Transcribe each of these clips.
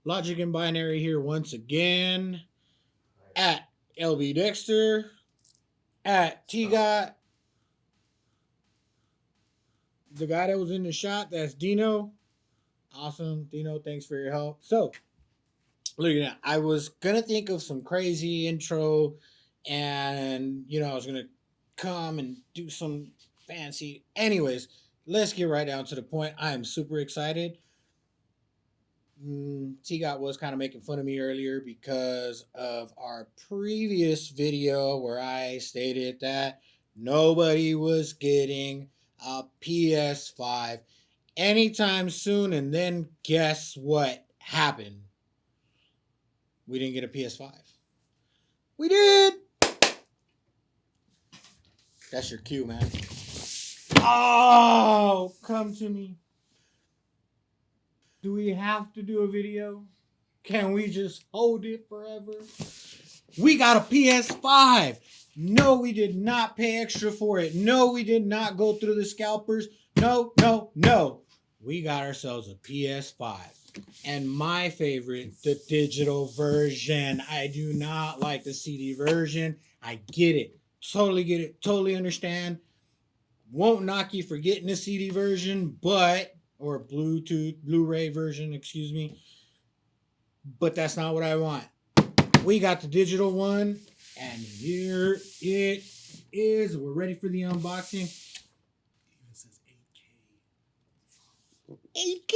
Logic and Binary here once again at LB Dexter, at T-Got, the guy that was in the shot, that's Dino. Awesome. Dino, thanks for your help. So, look at that. I was going to think of some crazy intro and, I was going to come and do some fancy. Anyways, let's get right down to the point. I am super excited. T-Got was kind of making fun of me earlier because of our previous video where I stated that nobody was getting a PS5 anytime soon. And then guess what happened? We didn't get a PS5. We did! That's your cue, man. Oh, come to me. Do we have to do a video? Can we just hold it forever? We got a PS5. No, we did not pay extra for it. No, we did not go through the scalpers. No. We got ourselves a PS5. And my favorite, the digital version. I do not like the CD version. I get it. Totally get it. Totally understand. Won't knock you for getting the CD version, but... or Blu-ray version, excuse me. But that's not what I want. We got the digital one, and here it is. We're ready for the unboxing. It even says 8K. 8K!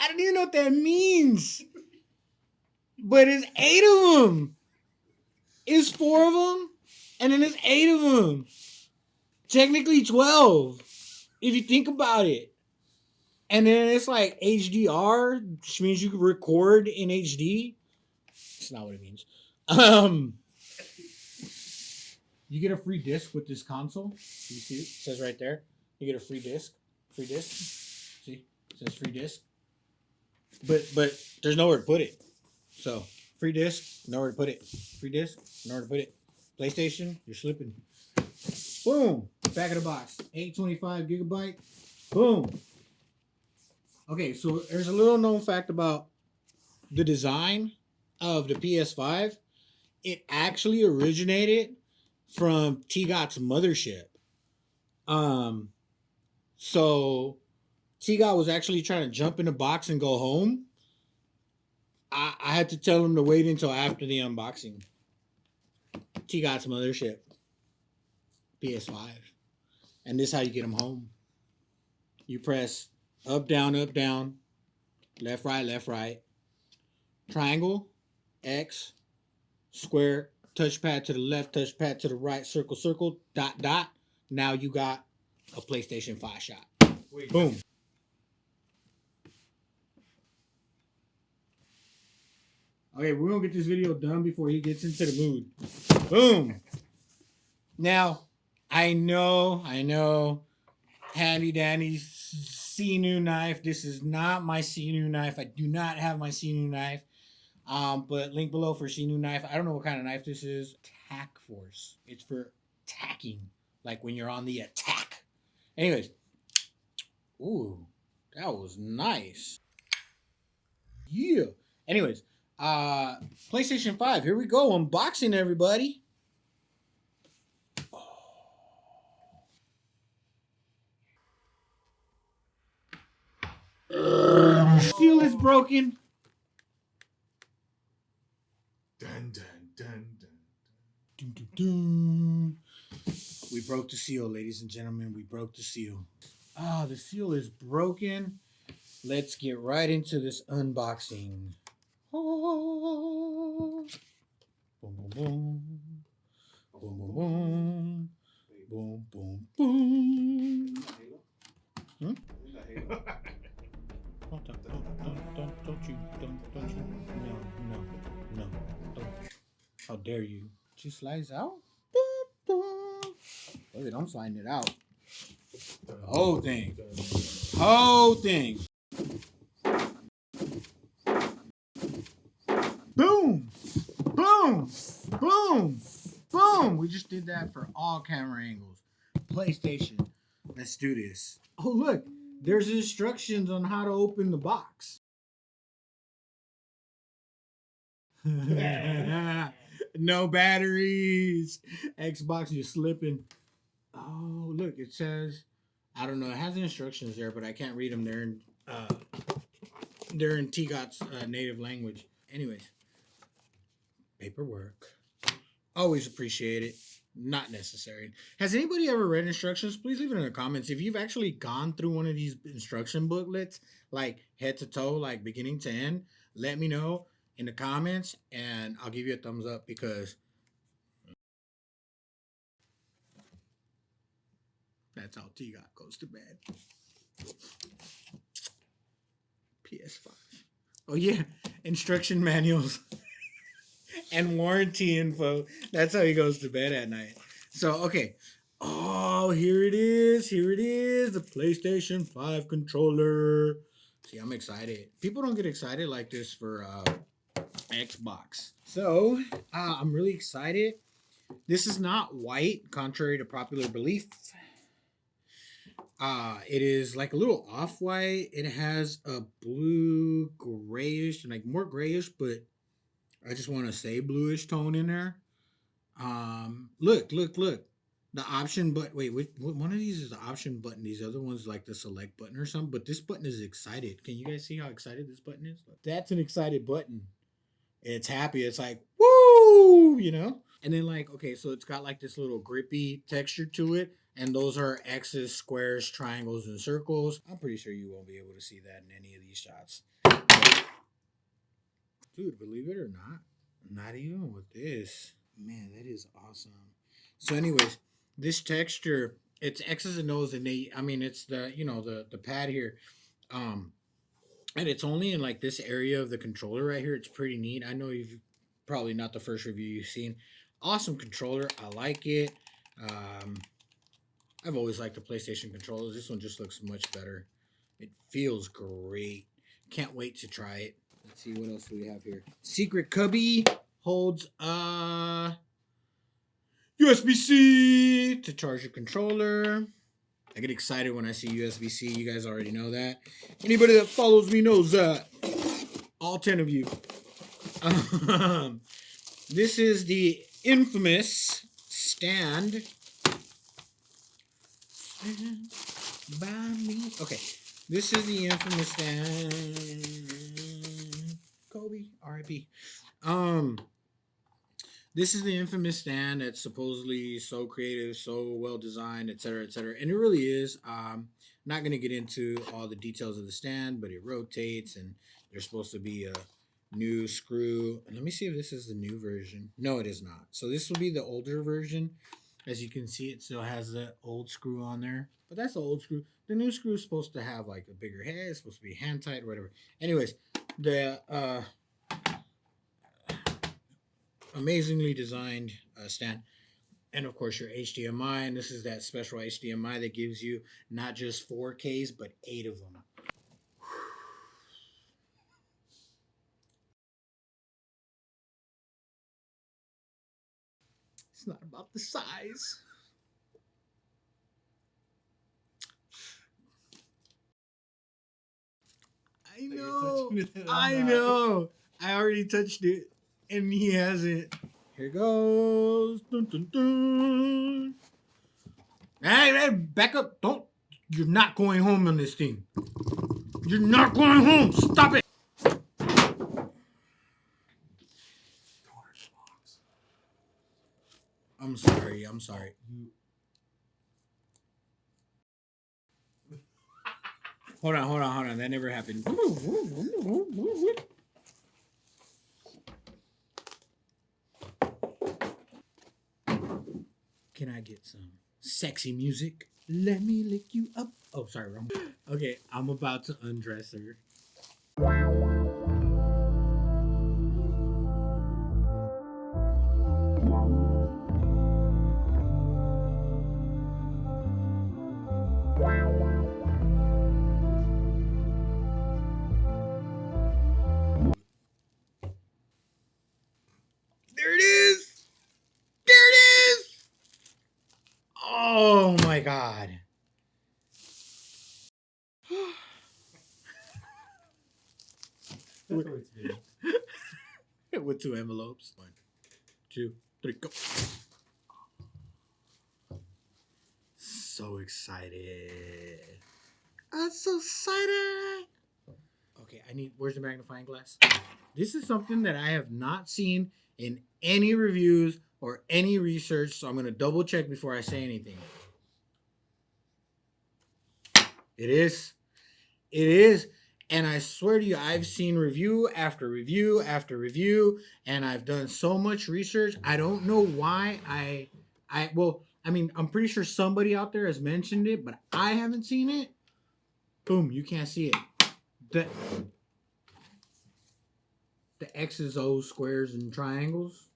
I don't even know what that means. But it's 8 of them. It's 4 of them, and then it's 8 of them. Technically 12. If you think about it. And then it's like HDR, which means you can record in HD. That's not what it means. You get a free disc with this console. You see it? It says right there. You get a free disc. Free disc. See? It says free disc. But there's nowhere to put it. So, free disc, nowhere to put it. Free disc, nowhere to put it. PlayStation, you're slipping. Boom. Back of the box. 825 gigabyte. Boom. Okay, so there's a little known fact about the design of the PS5. It actually originated from T-Got's mothership. So T-Got was actually trying to jump in the box and go home. I had to tell him to wait until after the unboxing. T-Got's mothership. PS5. And this is how you get them home. You press up, down, left, right, triangle, X, square, touchpad to the left, touchpad to the right, circle, dot. Now you got a PlayStation 5 shot. Wait. Boom. Okay, we're going to get this video done before he gets into the mood. Boom. Now, I know, handy dandy sinew knife. This is not my sinew knife. I do not have my sinew knife. But link below for sinew knife. I don't know what kind of knife this is. Tack force. It's for tacking, like when you're on the attack. Anyways, ooh, that was nice. Yeah. Anyways, PlayStation 5. Here we go. Unboxing, everybody. Seal is broken. Dun. We broke the seal, ladies and gentlemen. We broke the seal. The seal is broken. Let's get right into this unboxing. Oh. Boom, boom, boom. Boom, boom, boom. Boom. Hmm? Don't you. No. Don't. How dare you? She slides out? Look at, I'm sliding it out. Whole thing. Boom. We just did that for all camera angles. PlayStation. Let's do this. Oh, look. There's instructions on how to open the box. No batteries. Xbox, you're slipping. Oh, look, it says, I don't know. It has instructions there, but I can't read them. They're in T-Got's native language. Anyways, paperwork. Always appreciate it. Not necessary. Has anybody ever read instructions? Please leave it in the comments. If you've actually gone through one of these instruction booklets, like head to toe, like beginning to end, let me know in the comments and I'll give you a thumbs up because that's how T-Got goes to bed. PS5. Oh yeah, instruction manuals and warranty info. That's how he goes to bed at night. So, okay. Oh, here it is. Here it is. The PlayStation 5 controller. See, I'm excited. People don't get excited like this for Xbox. So, I'm really excited. This is not white, contrary to popular belief. It is like a little off-white. It has a blue, grayish, like more grayish, but I just want to say bluish tone in there. Look. The option button. Wait, one of these is the option button. These other ones like the select button or something. But this button is excited. Can you guys see how excited this button is? That's an excited button. It's happy. It's like woo, you know. And then like okay, so it's got like this little grippy texture to it, and those are X's, squares, triangles, and circles. I'm pretty sure you won't be able to see that in any of these shots. Dude, believe it or not even with this. Man, that is awesome. So, anyways, this texture, it's X's and O's, and it's the the pad here, and it's only in like this area of the controller right here. It's pretty neat. I know you've probably not the first review you've seen. Awesome controller. I like it. I've always liked the PlayStation controllers. This one just looks much better. It feels great. Can't wait to try it. Let's see what else do we have here. Secret cubby holds USB-C to charge your controller. I get excited when I see USB-C. You guys already know that. Anybody that follows me knows that. All 10 of you. This is the infamous stand. Stand by me. Okay. This is the infamous stand. Kobe, R.I.P. This is the infamous stand that's supposedly so creative, so well designed, etc., etc. And it really is. Not going to get into all the details of the stand, but it rotates, and there's supposed to be a new screw. And let me see if this is the new version. No, it is not. So this will be the older version. As you can see, it still has the old screw on there, but that's the old screw. The new screw is supposed to have like a bigger head. It's supposed to be hand tight or whatever. Anyways, the amazingly designed stand, and of course your HDMI, and this is that special HDMI that gives you not just 4Ks but 8 of them. It's not about the size. I know. I already touched it and he hasn't. Here goes. Dun, dun, dun. Hey, back up. Don't. You're not going home on this thing. You're not going home. Stop it. I'm sorry. Hold on. That never happened. Can I get some sexy music? Let me lick you up. Oh, sorry, wrong. Okay, I'm about to undress her. There it is. There it is. Oh my God. with 2 envelopes. 1, 2, 3, go. So excited. I'm so excited. Okay, where's the magnifying glass? This is something that I have not seen in any reviews or any research, so I'm going to double check before I say anything. It is. It is. And I swear to you, I've seen review after review after review, and I've done so much research. I don't know why I'm pretty sure somebody out there has mentioned it, but I haven't seen it. Boom, you can't see it. The X's, O's, squares, and triangles,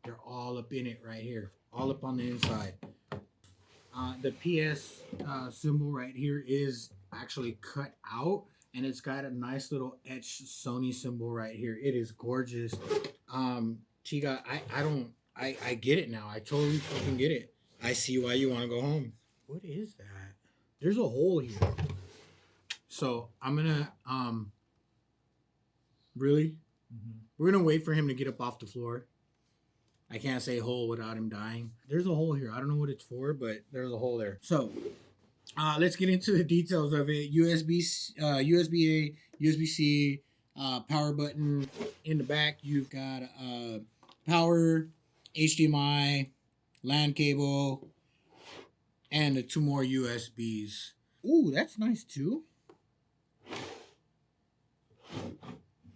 they're all up in it right here. All up on the inside. The PS symbol right here is actually cut out, and it's got a nice little etched Sony symbol right here. It is gorgeous. Chiga, I get it now. I totally fucking get it. I see why you want to go home. What is that? There's a hole here. So I'm gonna really? We're gonna wait for him to get up off the floor. I can't say hole without him dying. There's a hole here. I don't know what it's for, but there's a hole there. So let's get into the details of it. USB-A, USB-C, power button. In the back, you've got power, HDMI, LAN cable, and the 2 more USBs. Ooh, that's nice too.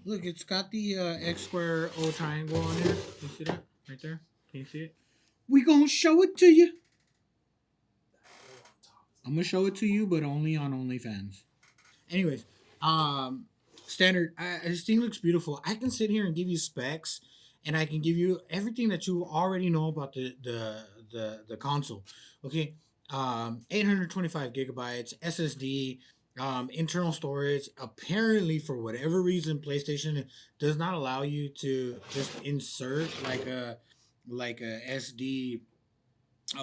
Look, it's got the X square O triangle on here. Can you see that? Right there? Can you see it? We gonna show it to you. I'm gonna show it to you, but only on OnlyFans. Anyways, standard. This thing looks beautiful. I can sit here and give you specs, and I can give you everything that you already know about the console. Okay, 825 gigabytes SSD. Internal storage. Apparently, for whatever reason, PlayStation does not allow you to just insert like a SD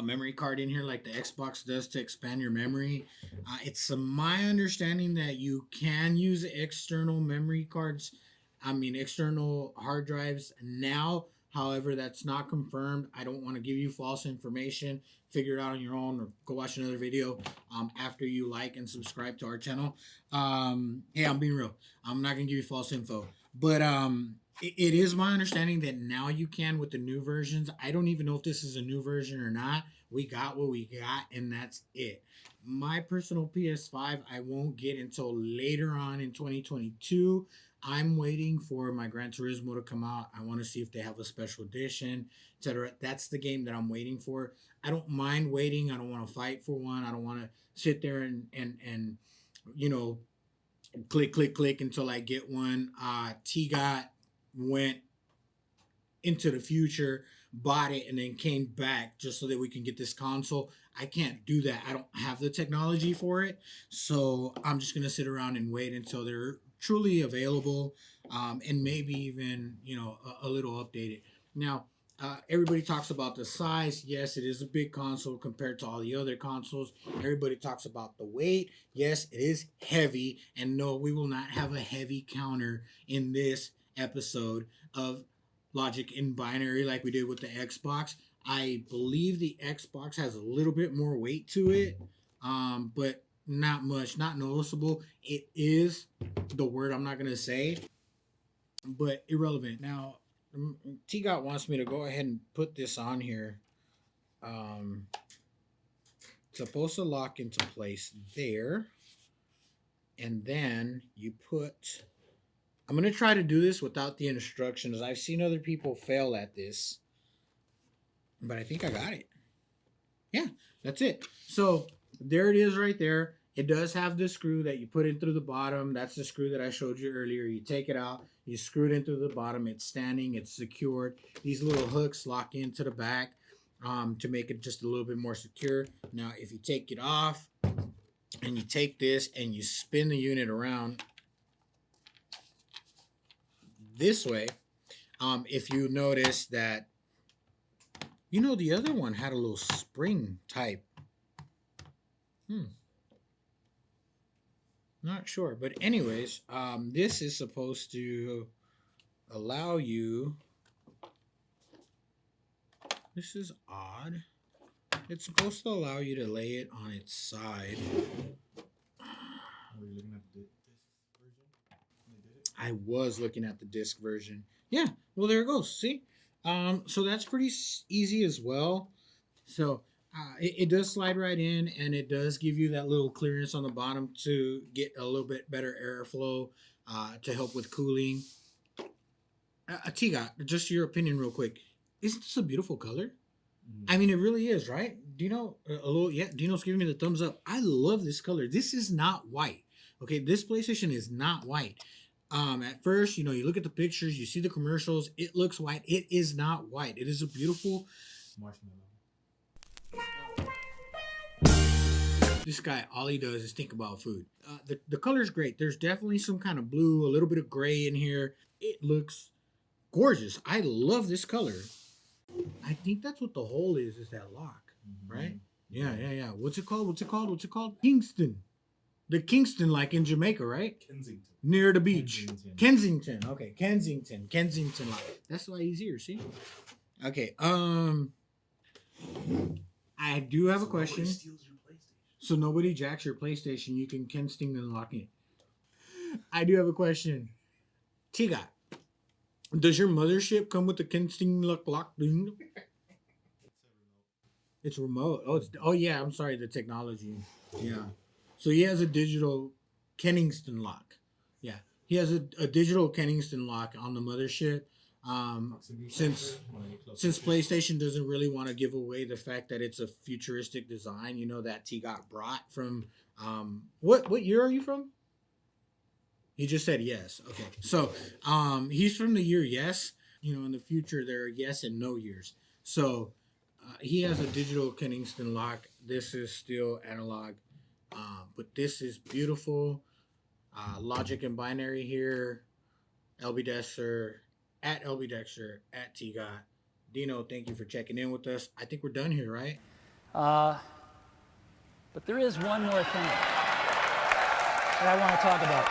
memory card in here like the Xbox does to expand your memory. It's my understanding that you can use external memory cards. External hard drives now. However, that's not confirmed. I don't want to give you false information. Figure it out on your own, or go watch another video after you like and subscribe to our channel. Hey, I'm being real. I'm not gonna give you false info, but it is my understanding that now you can with the new versions. I don't even know if this is a new version or not. We got what we got, and that's it. My personal PS5 I won't get until later on in 2022. I'm waiting for my Gran Turismo to come out. I want to see if they have a special edition, etc. That's the game that I'm waiting for. I don't mind waiting. I don't want to fight for one. I don't want to sit there and click until I get one. T-Got went into the future, bought it, and then came back just so that we can get this console. I can't do that. I don't have the technology for it. So I'm just going to sit around and wait until they're truly available, and maybe even a little updated. Now everybody talks about the size. Yes, it is a big console compared to all the other consoles. Everybody talks about the weight. Yes, it is heavy, and no, we will not have a heavy counter in this episode of Logic in Binary like we did with the Xbox. I believe the Xbox has a little bit more weight to it, but not much, not noticeable. It is the word I'm not going to say, but irrelevant. Now, T-Got wants me to go ahead and put this on here. It's supposed to lock into place there. And then you put... I'm going to try to do this without the instructions. I've seen other people fail at this, but I think I got it. Yeah, that's it. So there it is right there. It does have the screw that you put in through the bottom. That's the screw that I showed you earlier. You take it out, you screw it in through the bottom. It's standing, it's secured. These little hooks lock into the back to make it just a little bit more secure. Now, if you take it off and you take this and you spin the unit around this way, if you notice that, the other one had a little spring type. Not sure, but anyways, this is supposed to allow you. This is odd. It's supposed to allow you to lay it on its side. Were you looking at the disc version? They did it? I was looking at the disc version. Yeah, well, there it goes. See? So that's pretty easy as well. So it does slide right in, and it does give you that little clearance on the bottom to get a little bit better airflow to help with cooling. Tiga, just your opinion real quick. Isn't this a beautiful color? I mean, it really is, right? Dino, Dino's giving me the thumbs up. I love this color. This is not white. Okay, this PlayStation is not white. At first, you look at the pictures, you see the commercials, it looks white. It is not white. It is a beautiful Marshmallow. This guy, all he does is think about food. The color's great. There's definitely some kind of blue, a little bit of gray in here. It looks gorgeous. I love this color. I think that's what the hole is that lock, right? Yeah. What's it called? Kingston. The Kingston, like in Jamaica, right? Kensington. Near the beach. Kensington. Okay, Kensington lock. That's why he's here, see? Okay, I do have a question. Nobody steals your PlayStation. So nobody jacks your PlayStation. You can Kensington lock it. I do have a question. Tiga, does your mothership come with the Kensington lock? It's remote. Oh yeah. I'm sorry. The technology. Yeah. So he has a digital Kensington lock. Yeah, he has a digital Kensington lock on the mothership. Since PlayStation doesn't really want to give away the fact that it's a futuristic design, that T got brought from. What year are you from? He just said yes. Okay, so he's from the year yes. In the future there are yes and no years. So he has a digital Kensington lock. This is still analog. But this is beautiful. Logic and binary here. LB Dexter at Tiga. Dino, thank you for checking in with us. I think we're done here, right? But there is one more thing that I want to talk about.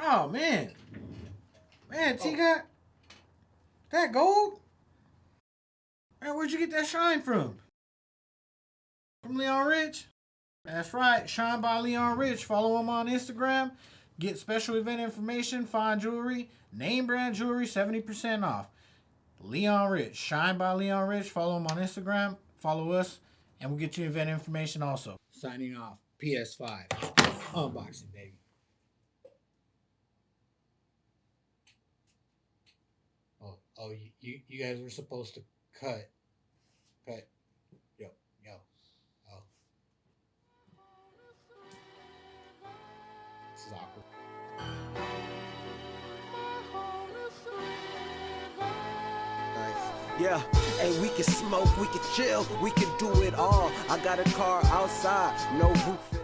Oh man, Tiga, that gold. Man, where'd you get that shine from? From LeonRich? That's right, Shine by LeonRich. Follow him on Instagram. Get special event information, fine jewelry, name brand jewelry, 70% off. LeonRich, Shine by LeonRich. Follow him on Instagram. Follow us, and we'll get you event information also. Signing off. PS5 unboxing, baby. Oh, you guys were supposed to cut. Yo. Oh. This is awkward. Yeah, and we can smoke, we can chill, we can do it all. I got a car outside, no roof.